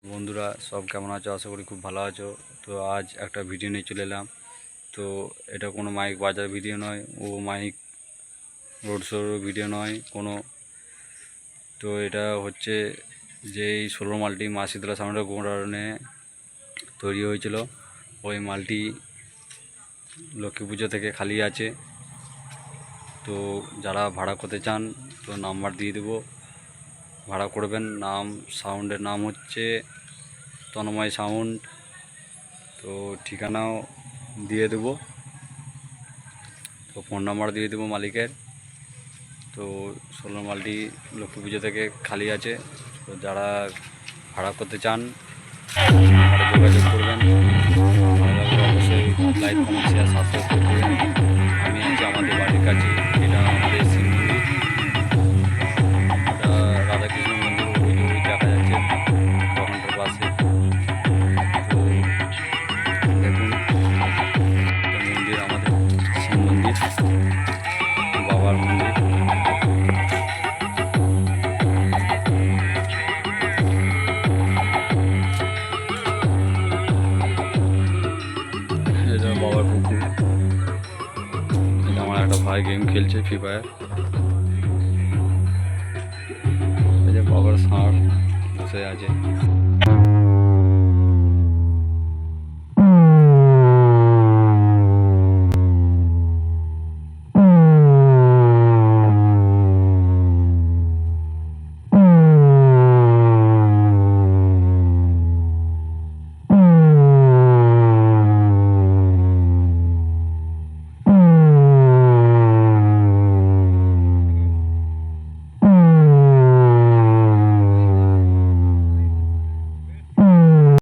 বন্ধুরা সব কেমন আছো? আশা করি খুব ভালো আছো। তো আজ একটা ভিডিও নিয়ে চলে এলাম। তো এটা কোনো মাইক বাজার ভিডিও নয়, মাইক রোড শোর ভিডিও নয় কোনো। তো এটা হচ্ছে যে এই 16 মালটি মা শীতলা সাউন্ডের গোডাউনে তৈরি হয়েছিল। ওই মালটি লক্ষ্মী পুজো থেকে খালি আছে। তো যারা ভাড়া করতে চান তো নাম্বার দিয়ে দেবো, ভাড়া করবেন। সাউন্ডের নাম হচ্ছে তন্ময় সাউন্ড। তো ঠিকানাও দিয়ে দেবো, তো ফোন নাম্বার দিয়ে দেবো মালিকের। তো 16 মালটি লক্ষ্মী পুজো থেকে খালি আছে। তো যারা ভাড়া করতে চান নাম্বারে যোগাযোগ করবেন। ভালো লাগলে অবশ্যই লাইক, কমেন্ট, শেয়ার, সাবস্ক্রাইব করবেন। আমি আছি আমাদের বাড়ির কাছে, এটা আমাদের শিব মন্দির, এটা রাধাকৃষ্ণ মন্দির। ওই যে ওই দেখা যাচ্ছে দোকানটার পাশে। তো দেখুন মন্দির, আমাদের শিব মন্দির, বাবার মন্দির। এটা বাবার পুকুর। এটা আমার একটা ভাই গেম খেলছে, ফ্রি ফায়ার। এই যে বাবার ষাঁড় বসে আছে।